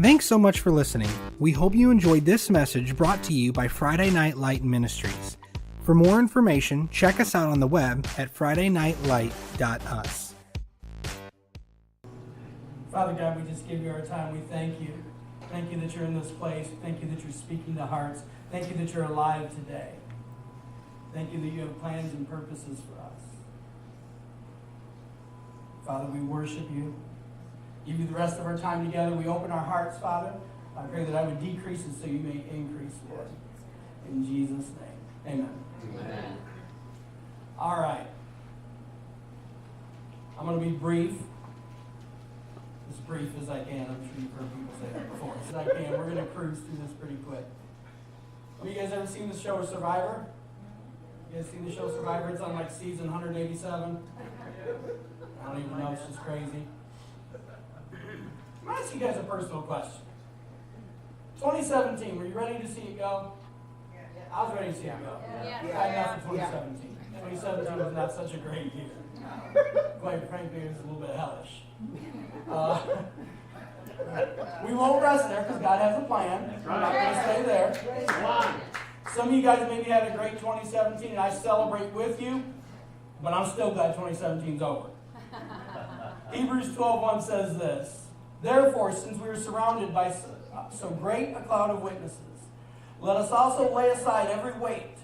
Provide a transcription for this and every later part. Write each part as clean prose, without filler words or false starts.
Thanks so much for listening. We hope you enjoyed this message brought to you by Friday Night Light Ministries. For more information, check us out on the web at FridayNightLight.us. Father God, we just give you our time. We thank you. Thank you that you're in this place. Thank you that you're speaking to hearts. Thank you that you're alive today. Thank you that you have plans and purposes for us. Father, we worship you. Give you the rest of our time together. We open our hearts, Father. I pray that I would decrease it so you may increase, Lord. In Jesus' name, amen. Amen. All right. I'm going to be brief. As brief as I can. I'm sure you've heard people say that before. As I can. We're going to cruise through this pretty quick. Have you guys ever seen the show Survivor? You guys seen the show Survivor? It's on like season 187. I don't even know. It's just crazy. I'm going to ask you guys a personal question. 2017, were you ready to see it go? I was ready to see it go. I had enough of 2017. 2017 was not such a great year. Quite frankly, it was a little bit hellish. We won't rest there because God has a plan. We're not going to stay there. Some of you guys maybe had a great 2017 and I celebrate with you, but I'm still glad 2017 is over. Hebrews 12:1 says this, "Therefore, since we are surrounded by so great a cloud of witnesses, let us also lay aside every weight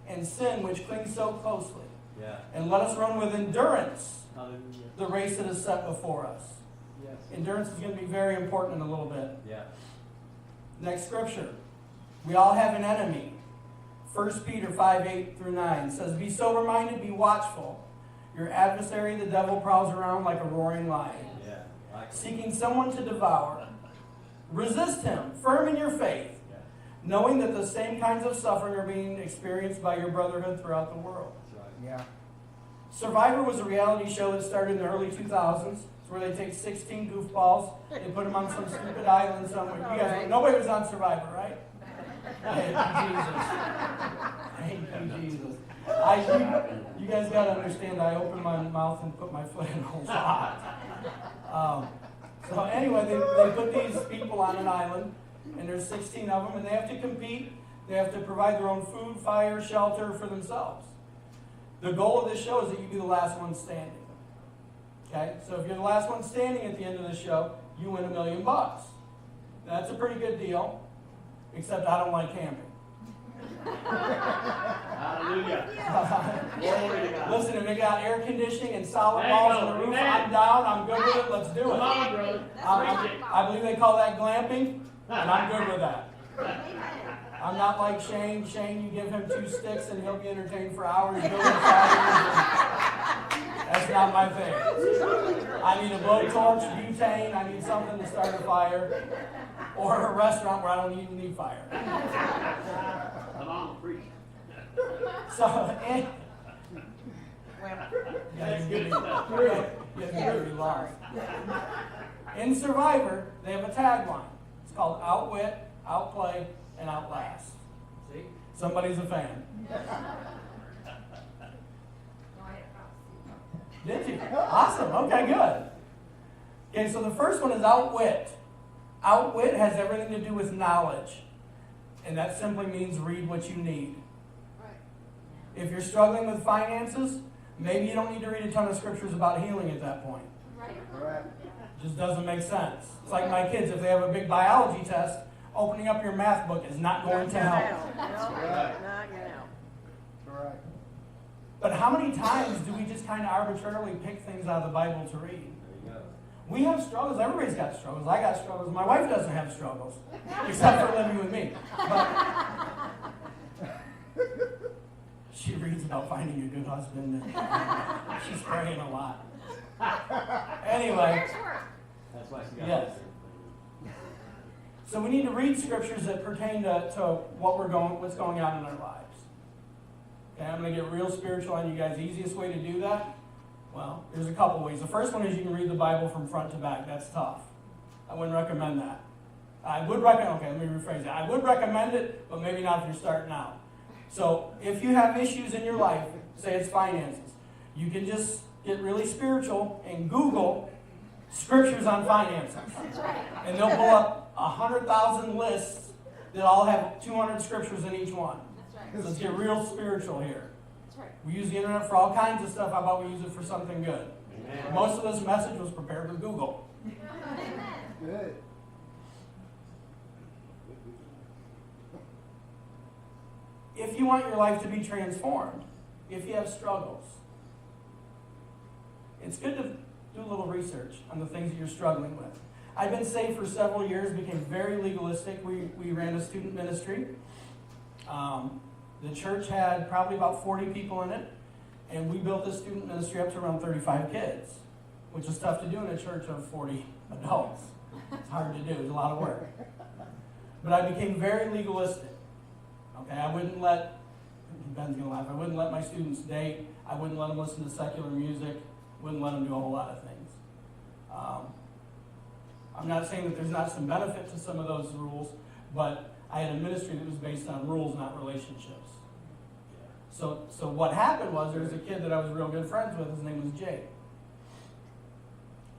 and sin which clings so closely. And let us run with endurance the race that is set before us." Yes. Endurance is going to be very important in a little bit. Yeah. Next scripture. We all have an enemy. 1 Peter 5:8-9 says, "Be sober-minded, be watchful. Your adversary, the devil, prowls around like a roaring lion, seeking someone to devour. Resist him, firm in your faith, knowing that the same kinds of suffering are being experienced by your brotherhood throughout the world." Yeah. Survivor was a reality show that started in the early 2000s. It's where they take 16 goofballs, they put them on some stupid island somewhere. You guys, nobody was on Survivor, right? Thank you, Jesus. Thank you, Jesus. You guys got to understand, I open my mouth and put my foot in a lot. So anyway, they put these people on an island, and there's 16 of them, and they have to compete. They have to provide their own food, fire, shelter for themselves. The goal of this show is that you be the last one standing. Okay? So if you're the last one standing at the end of the show, you win $1 million. That's a pretty good deal, except I don't like camping. Hallelujah. Listen, if they got air conditioning and solid walls on the roof, I'm down, I'm good with it, let's do it. Come on, brother. I believe they call that glamping, and I'm good with that. I'm not like Shane. Shane, you give him 2 sticks and he'll be entertained for hours building fires. That's not my thing. I need a blowtorch, butane, I need something to start a fire, or a restaurant where I don't even need fire. Come on, preach. So, in Survivor, they have a tagline. It's called Outwit, Outplay, and Outlast. See? Somebody's a fan. Did you? Awesome. Okay, good. Okay, so the first one is outwit. Outwit has everything to do with knowledge. And that simply means read what you need. If you're struggling with finances, maybe you don't need to read a ton of scriptures about healing at that point. Right. It just doesn't make sense. It's like my kids, if they have a big biology test, opening up your math book is not going to help. That's right. Not going to help. Correct. But how many times do we just kind of arbitrarily pick things out of the Bible to read? We have struggles. Everybody's got struggles. I got struggles. My wife doesn't have struggles, except for living with me. But she reads about finding a good husband, and she's praying a lot. Anyway, that's why she got yes. So we need to read scriptures that pertain to what's going on in our lives. Okay, I'm going to get real spiritual on you guys. The easiest way to do that, well, there's a couple ways. The first one is you can read the Bible from front to back. That's tough. I wouldn't recommend that. Let me rephrase that. I would recommend it, but maybe not if you're starting out. So if you have issues in your life, say it's finances, you can just get really spiritual and Google scriptures on finances. And they'll pull up 100,000 lists that all have 200 scriptures in each one. So let's get real spiritual here. We use the internet for all kinds of stuff. How about we use it for something good? Amen. Most of this message was prepared with Google. Good. If you want your life to be transformed, if you have struggles, it's good to do a little research on the things that you're struggling with. I've been saved for several years, became very legalistic. We ran a student ministry. The church had probably about 40 people in it, and we built the student ministry up to around 35 kids, which is tough to do in a church of 40 adults. It's hard to do. It's a lot of work. But I became very legalistic. Okay, I wouldn't let, Ben's going to laugh, I wouldn't let my students date. I wouldn't let them listen to secular music. Wouldn't let them do a whole lot of things. I'm not saying that there's not some benefit to some of those rules, but I had a ministry that was based on rules, not relationships. So what happened was there was a kid that I was real good friends with. His name was Jake.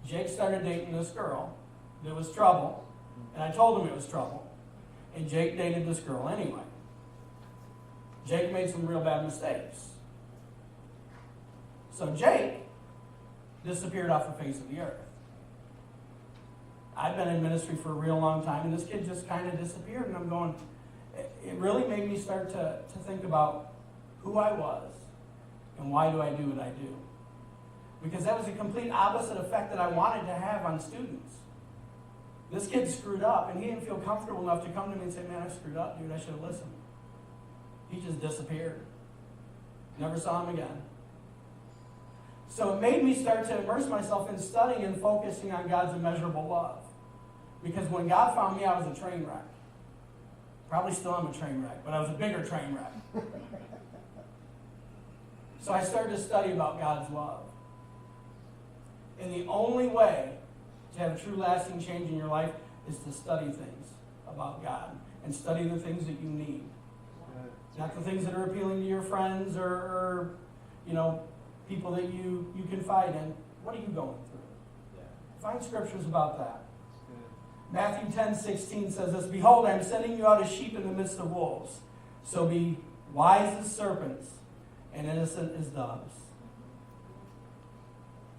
Jake started dating this girl. There was trouble, and I told him it was trouble. And Jake dated this girl anyway. Jake made some real bad mistakes. So Jake disappeared off the face of the earth. I've been in ministry for a real long time, and this kid just kind of disappeared, and I'm going, it really made me start to think about who I was and why do I do what I do. Because that was a complete opposite effect that I wanted to have on students. This kid screwed up, and he didn't feel comfortable enough to come to me and say, man, I screwed up, dude, I should have listened. He just disappeared. Never saw him again. So it made me start to immerse myself in studying and focusing on God's immeasurable love. Because when God found me, I was a train wreck. Probably still am a train wreck, but I was a bigger train wreck. So I started to study about God's love. And the only way to have a true lasting change in your life is to study things about God and study the things that you need. Not the things that are appealing to your friends or people that you confide in. What are you going through? Find scriptures about that. Matthew 10:16 says this, behold, I am sending you out as sheep in the midst of wolves. So be wise as serpents and innocent as doves.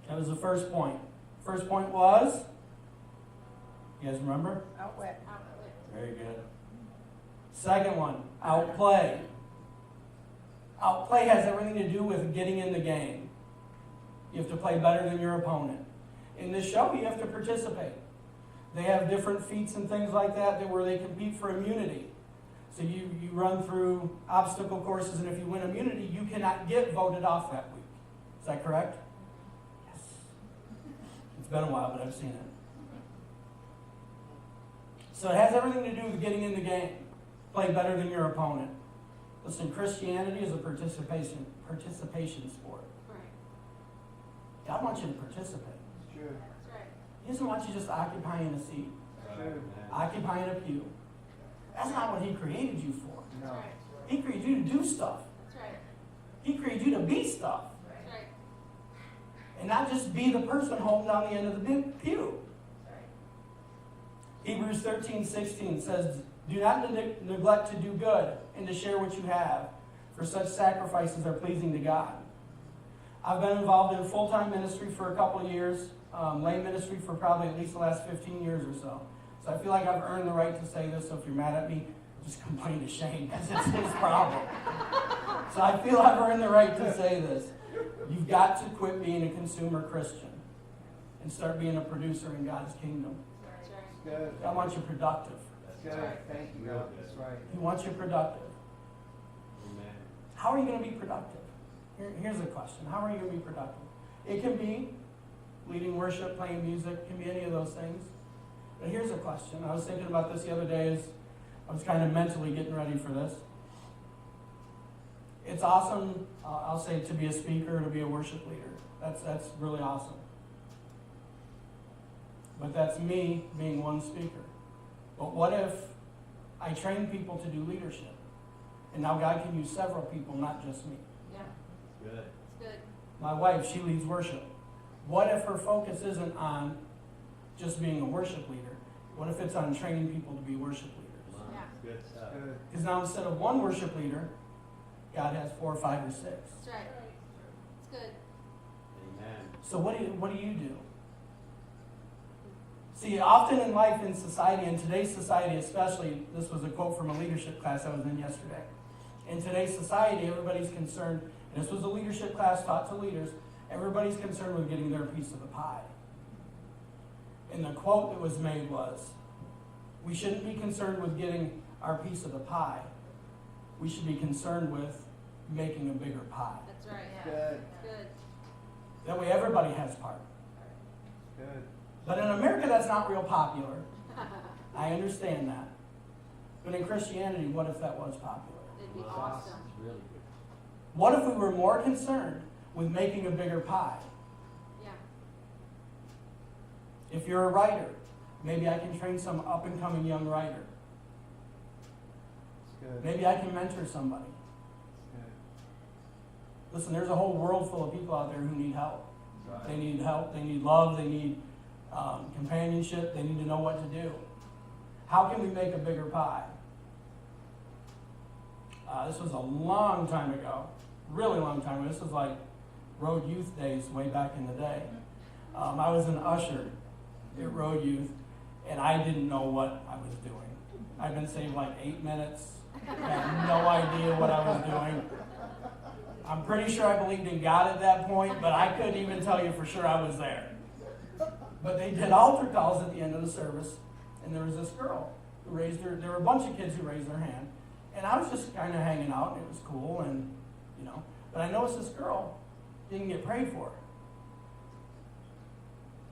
That was the first point. First point was, you guys remember? Outwit. Very good. Second one, outplay. Outplay has everything to do with getting in the game. You have to play better than your opponent. In this show, you have to participate. They have different feats and things like that where they compete for immunity. So you run through obstacle courses, and if you win immunity, you cannot get voted off that week. Is that correct? Yes. It's been a while, but I've seen it. So it has everything to do with getting in the game. Play better than your opponent. Listen, Christianity is a participation sport. God wants you to participate. Sure. He doesn't want you just occupying a seat, Sure. occupying a pew. That's not what He created you for. No. He created you to do stuff. He created you to be stuff. And not just be the person holding down the end of the pew. Hebrews 13:16 says, do not neglect to do good and to share what you have, for such sacrifices are pleasing to God. I've been involved in full-time ministry for a couple of years, lay ministry for probably at least the last 15 years or so. So I feel like I've earned the right to say this, so if you're mad at me, just complain to Shane, because it's his problem. So I feel I've earned the right to say this. You've got to quit being a consumer Christian and start being a producer in God's kingdom. Good. God wants you productive. Good. Thank you, God. That's right. He wants you productive. Amen. How are you going to be productive? Here's a question. How are you going to be productive? It can be leading worship, playing music. It can be any of those things. But here's a question. I was thinking about this the other day as I was kind of mentally getting ready for this. It's awesome, I'll say, to be a speaker, to be a worship leader. That's really awesome. But that's me being one speaker. But what if I train people to do leadership? And now God can use several people, not just me. Good. My wife, she leads worship. What if her focus isn't on just being a worship leader? What if it's on training people to be worship leaders? Yeah. Good stuff. Good. Because now instead of one worship leader, God has 4 or 5 or 6. That's right. It's good. Amen. So what do you do? See, often in life, in society, in today's society especially, this was a quote from a leadership class I was in yesterday. In today's society, everybody's concerned, and this was a leadership class taught to leaders, everybody's concerned with getting their piece of the pie. And the quote that was made was, we shouldn't be concerned with getting our piece of the pie. We should be concerned with making a bigger pie. That's right. Good. It's good. That way everybody has part. Good. But in America, that's not real popular. I understand that. But in Christianity, what if that was popular? It'd be Well, awesome. It's really good. What if we were more concerned with making a bigger pie? Yeah. If you're a writer, maybe I can train some up-and-coming young writer. It's good. Maybe I can mentor somebody. Good. Listen, there's a whole world full of people out there who need help. Right. They need help, they need love, they need companionship, they need to know what to do. How can we make a bigger pie? This was a long time ago, really long time ago. This was like Road Youth days way back in the day. I was an usher at Road Youth, and I didn't know what I was doing. I'd been saved like 8 minutes, had no idea what I was doing. I'm pretty sure I believed in God at that point, but I couldn't even tell you for sure I was there. But they did altar calls at the end of the service, and there was this girl who raised her, there were a bunch of kids who raised their hand, and I was just kind of hanging out, and it was cool, and, you know, but I noticed this girl didn't get prayed for.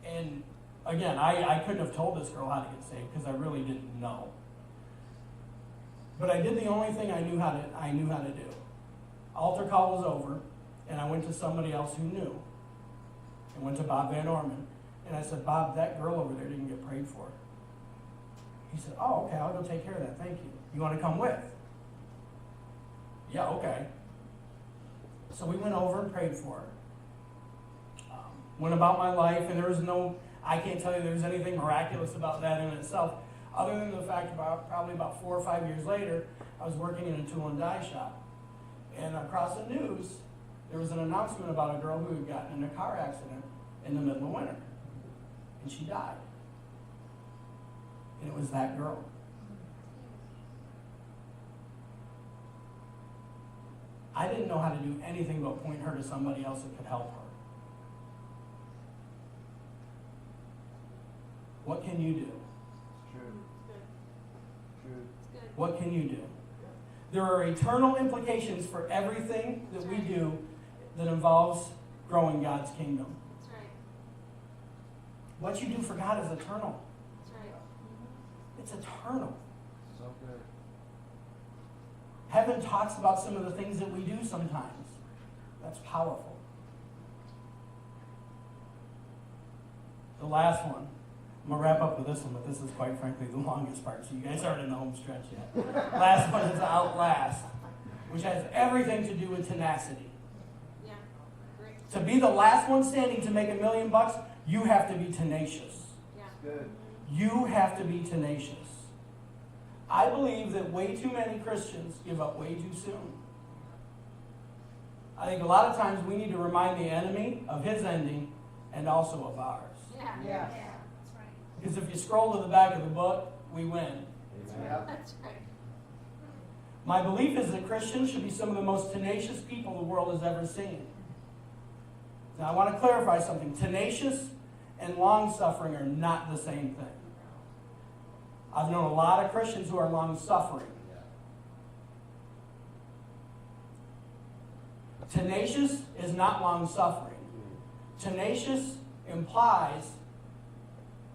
And again, I couldn't have told this girl how to get saved, because I really didn't know. But I did the only thing I knew how to do. Altar call was over, and I went to somebody else who knew. I went to Bob Van Orman, and I said, Bob, that girl over there didn't get prayed for. He said, oh, okay, I'll go take care of that, thank you. You want to come with? Yeah, okay. So we went over and prayed for her. Went about my life, and there was I can't tell you there was anything miraculous about that in itself, other than the fact probably about 4 or 5 years later, I was working in a tool and die shop. And across the news, there was an announcement about a girl who had gotten in a car accident in the middle of winter. And she died. And it was that girl. I didn't know how to do anything but point her to somebody else that could help her. What can you do? It's true. True. It's good. What can you do? There are eternal implications for everything that we do that involves growing God's kingdom. That's right. What you do for God is eternal. That's right. It's eternal. So good. Heaven talks about some of the things that we do sometimes. That's powerful. The last one. I'm going to wrap up with this one, but this is quite frankly the longest part, so you guys aren't in the home stretch yet. Last one is outlast, which has everything to do with tenacity. Yeah. Great. To be the last one standing to make $1 million, you have to be tenacious. Yeah. Good. You have to be tenacious. I believe that way too many Christians give up way too soon. I think a lot of times we need to remind the enemy of his ending and also of ours. Yeah. Yes. That's right. Because if you scroll to the back of the book, we win. Amen. Yep. That's right. My belief is that Christians should be some of the most tenacious people the world has ever seen. Now I want to clarify something. Tenacious and long-suffering are not the same thing. I've known a lot of Christians who are long-suffering. Tenacious is not long-suffering. Tenacious implies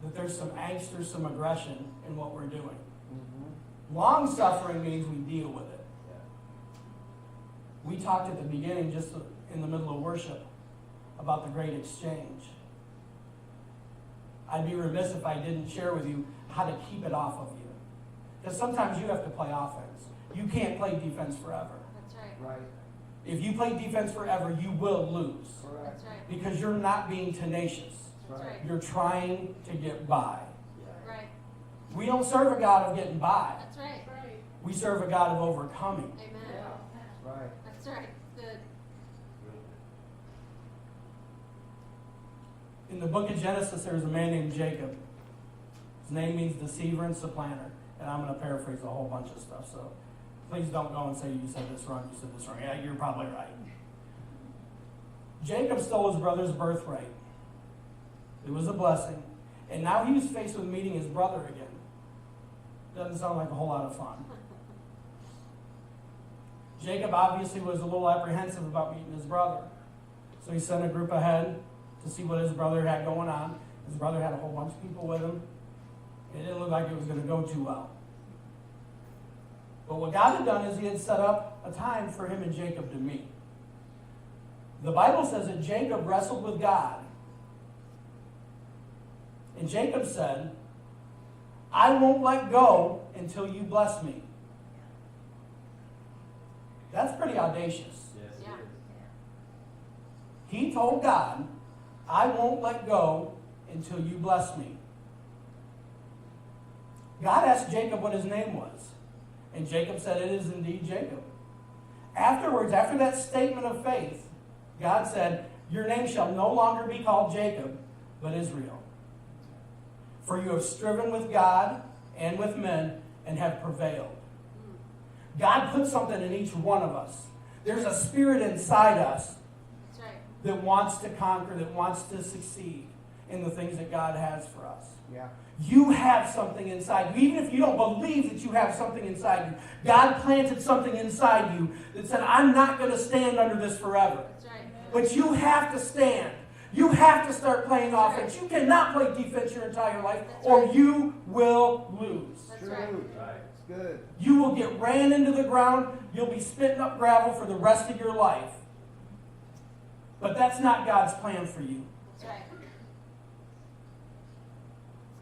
that there's some angst or some aggression in what we're doing. Mm-hmm. Long-suffering means we deal with it. We talked at the beginning, just in the middle of worship, about the great exchange. I'd be remiss if I didn't share with you how to keep it off of you. Because sometimes you have to play offense. You can't play defense forever. That's right. Right. If you play defense forever, you will lose. Correct. That's right. Because you're not being tenacious. That's That's right. You're trying to get by. Right. We don't serve a God of getting by. That's right. We serve a God of overcoming. Amen. That's right. That's right. Good. In the book of Genesis, there's a man named Jacob. His name means deceiver and supplanter. And I'm going to paraphrase a whole bunch of stuff. So please don't go and say you said this wrong, you said this wrong. Yeah, you're probably right. Jacob stole his brother's birthright. It was a blessing. And now he was faced with meeting his brother again. Doesn't sound like a whole lot of fun. Jacob obviously was a little apprehensive about meeting his brother. So he sent a group ahead to see what his brother had going on. His brother had a whole bunch of people with him. It didn't look like it was going to go too well. But what God had done is he had set up a time for him and Jacob to meet. The Bible says that Jacob wrestled with God. And Jacob said, I won't let go until you bless me. That's pretty audacious. Yes, Yeah. He told God, I won't let go until you bless me. God asked Jacob what his name was. And Jacob said, it is indeed Jacob. Afterwards, after that statement of faith, God said, your name shall no longer be called Jacob, but Israel. For you have striven with God and with men and have prevailed. God put something in each one of us. There's a spirit inside us That's right. that wants to conquer, that wants to succeed in the things that God has for us. Yeah. You have something inside you. Even if you don't believe that you have something inside you, God planted something inside you that said, I'm not going to stand under this forever. That's right. But you have to stand. You have to start playing offense. You cannot play defense your entire life, or you will lose. That's True. right. Right. It's good. You will get ran into the ground. You'll be spitting up gravel for the rest of your life. But that's not God's plan for you. That's right.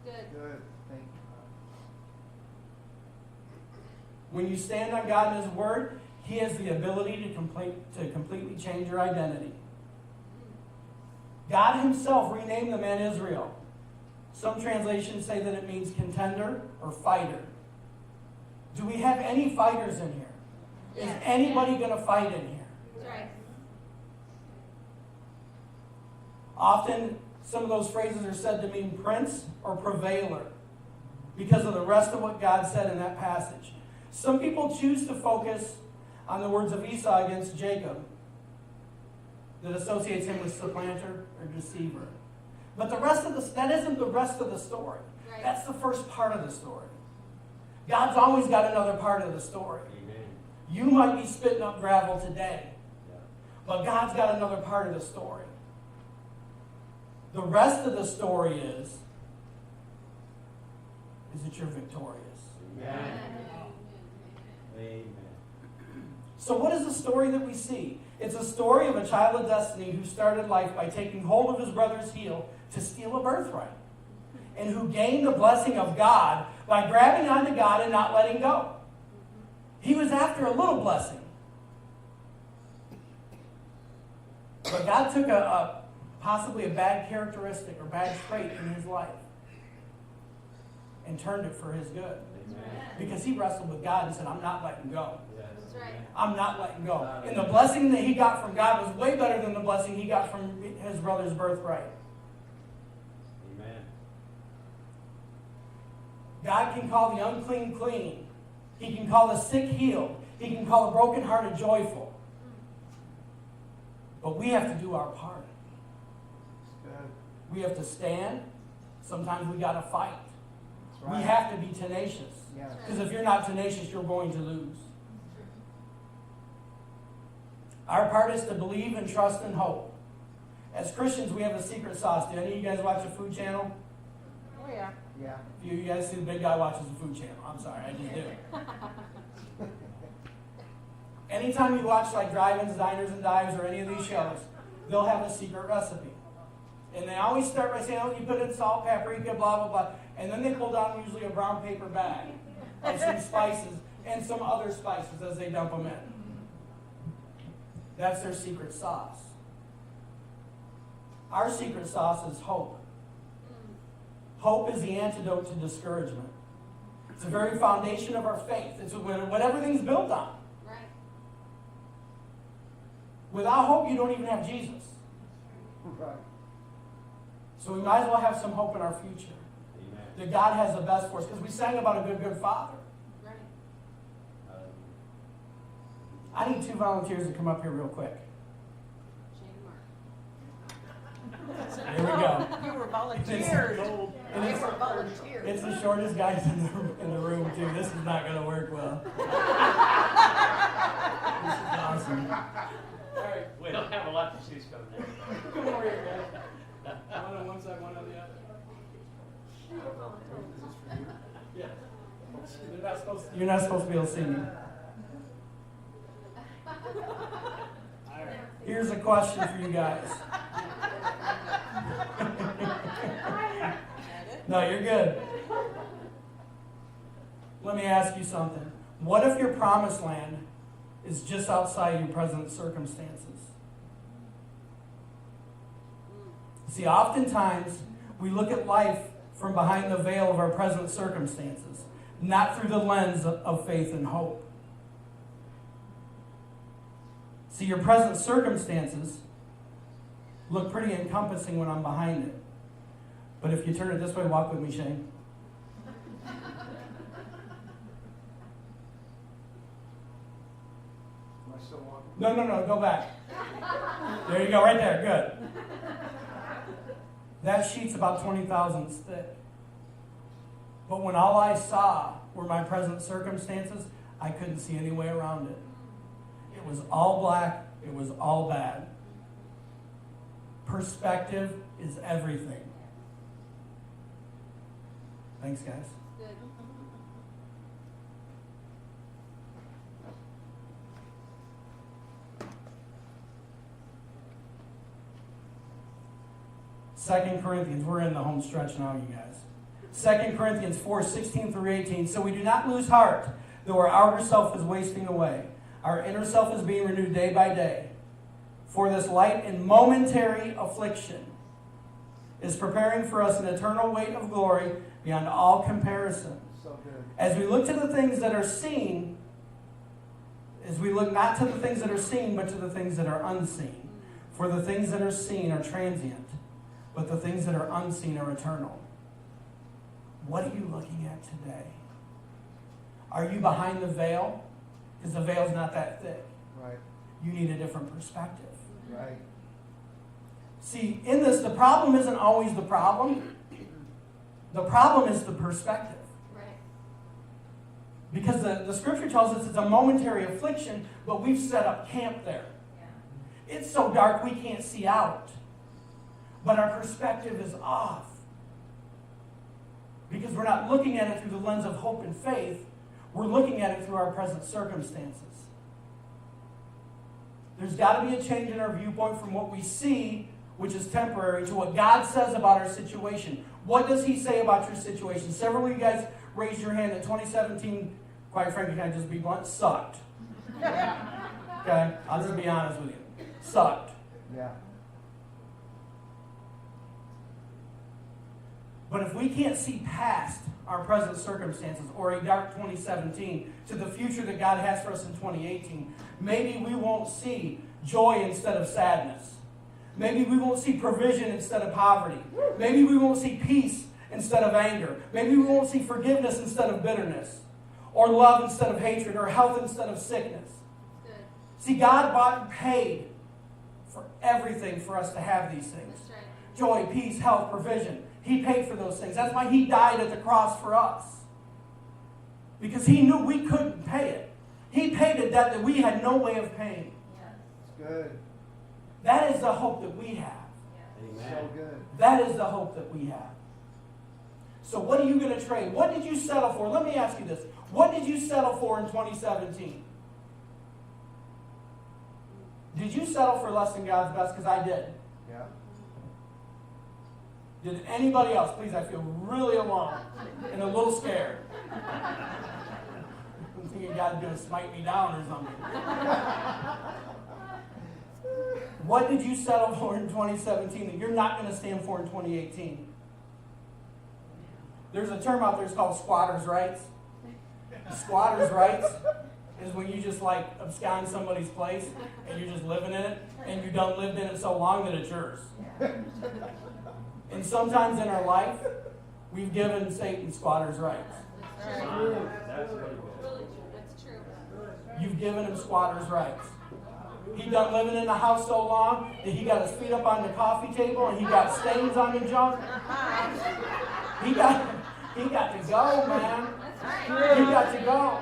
It's good. Good. Thank you. When you stand on God and His Word, He has the ability to completely change your identity. God Himself renamed the man Israel. Some translations say that it means contender or fighter. Do we have any fighters in here? Is Yes. anybody going to fight in here? That's right. Often, some of those phrases are said to mean prince or prevailer because of the rest of what God said in that passage. Some people choose to focus on the words of Esau against Jacob that associates him with supplanter or deceiver. But that isn't the rest of the story. Right. That's the first part of the story. God's always got another part of the story. Amen. You might be spitting up gravel today, Yeah. but God's got another part of the story. The rest of the story is that you're victorious. Amen. Amen. So what is the story that we see? It's a story of a child of destiny who started life by taking hold of his brother's heel to steal a birthright, and who gained the blessing of God by grabbing onto God and not letting go. He was after a little blessing. But God took possibly a bad characteristic or bad trait in his life and turned it for his good. Amen. Because he wrestled with God and said, I'm not letting go. Yes. That's right. I'm not letting go. And the blessing that he got from God was way better than the blessing he got from his brother's birthright. Amen. God can call the unclean clean. He can call the sick healed. He can call the brokenhearted joyful. But we have to do our part. It's good. We have to stand. Sometimes we got to fight. That's right. We have to be tenacious. Yes. Because if you're not tenacious, you're going to lose. Our part is to believe and trust and hope. As Christians, we have a secret sauce. Do any of you guys watch the Food Channel? Oh, yeah. Yeah. You guys see the big guy watches the Food Channel. I'm sorry, I just do. Anytime you watch like drive-ins, diners, and dives, or any of these shows, they'll have a secret recipe. And they always start by saying, oh, you put in salt, paprika, blah, blah, blah. And then they pull down usually a brown paper bag of some spices and some other spices as they dump them in. That's their secret sauce. Our secret sauce is hope Hope is the antidote to discouragement. It's the very foundation of our faith. It's what everything's built on. Right. Without hope, you don't even have Jesus. Right. So we might as well have some hope in our future. Amen. That God has the best for us. Because we sang about a good, good Father. Right. I need 2 volunteers to come up here real quick. Shane Mark. Here we go. You were volunteered. And You were volunteered. it's the shortest guys in the room, too. This is not going to work well. This is awesome. All right. We don't have a lot to choose from there. Come over here, guys. One on one side, one on the other. Yeah. You're not supposed to be able to see me. Here's a question for you guys. No, you're good. Let me ask you something. What if your promised land is just outside your present circumstances? See, oftentimes we look at life from behind the veil of our present circumstances, not through the lens of faith and hope. See, your present circumstances look pretty encompassing when I'm behind it. But if you turn it this way, walk with me, Shane. Am I still walking? No, go back. There you go, right there, good. That sheet's about 20 thousandths thick. But when all I saw were my present circumstances, I couldn't see any way around it. It was all black, it was all bad. Perspective is everything. Thanks, guys. Good. Second Corinthians, we're in the home stretch now, you guys. 2 Corinthians 4:16 through 18. So we do not lose heart, though our outer self is wasting away. Our inner self is being renewed day by day. For this light and momentary affliction is preparing for us an eternal weight of glory beyond all comparison. So good. As we look to the things that are seen, as we look not to the things that are seen, but to the things that are unseen. For the things that are seen are transient, but the things that are unseen are eternal. What are you looking at today? Are you behind the veil? Because the veil's not that thick. Right. You need a different perspective. Right. See, in this, the problem isn't always the problem. The problem is the perspective. Right. Because the scripture tells us it's a momentary affliction, but we've set up camp there. Yeah. It's so dark we can't see out. But our perspective is off. Because we're not looking at it through the lens of hope and faith. We're looking at it through our present circumstances. There's got to be a change in our viewpoint from what we see, which is temporary, to what God says about our situation. What does He say about your situation? Several of you guys raised your hand that 2017, quite frankly, can I just be blunt, sucked. Okay? I'll just be honest with you. Sucked. Yeah. But if we can't see past our present circumstances or a dark 2017 to the future that God has for us in 2018, maybe we won't see joy instead of sadness. Maybe we won't see provision instead of poverty. Maybe we won't see peace instead of anger. Maybe we won't see forgiveness instead of bitterness. Or love instead of hatred. Or health instead of sickness. Good. See, God bought and paid for everything for us to have these things. That's right. Joy, peace, health, provision. He paid for those things. That's why He died at the cross for us. Because He knew we couldn't pay it. He paid a debt that we had no way of paying. Yes. It's good. That is the hope that we have. Yes. So good. That is the hope that we have. So what are you going to trade? What did you settle for? Let me ask you this. What did you settle for in 2017? Did you settle for less than God's best? Because I did. Yeah. Did anybody else? Please, I feel really alone and a little scared. I'm thinking God's going to smite me down or something. What did you settle for in 2017 that you're not going to stand for in 2018? There's a term out there, it's called squatters' rights. Squatters' rights is when you just like abscond somebody's place and you're just living in it and you done lived in it so long that it's yours. And sometimes in our life, we've given Satan squatters' rights. That's really good. That's true. You've given him squatters' rights. He done living in the house so long that he got his feet up on the coffee table and he got stains on the junk. He got to go, man. He got to go.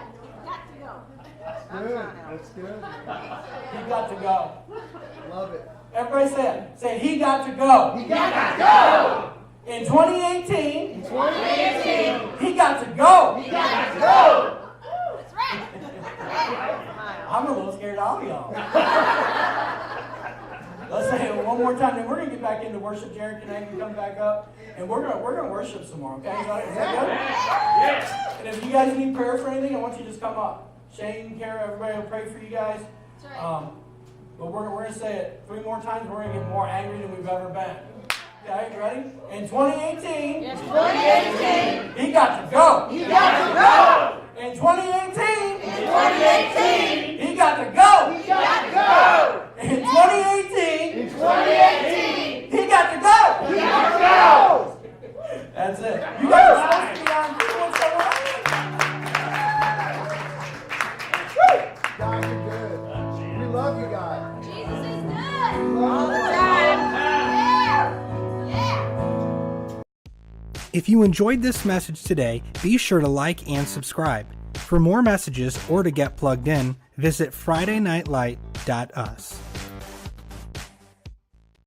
Good. That's good. He got to go. Love it. Everybody say it. Say, he got to go. He got to go. In 2018, In 2018, he got to go. he got to go. That's right. I'm a little scared of all y'all. Let's say it one more time, then we're going to get back into worship. Jared can come back up, and we're gonna worship some more, okay? Is that good? Yes. And if you guys need prayer for anything, I want you to just come up. Shane, Kara, everybody will pray for you guys. That's right. But we're going to say it 3 more times. We're going to get more angry than we've ever been. Okay, ready? In 2018, Yes, 2018, he got to go. he got to go. In 2018, In 2018, he got to go. he got to go. In 2018, In 2018, he got to go. he got to go. That's it. You guys are supposed to be on cue. What's going on? God, you're good. We love you, God. Jesus is good. We love All you. the time. Yeah. Yeah. If you enjoyed this message today, be sure to like and subscribe. For more messages or to get plugged in, visit FridayNightLight.us.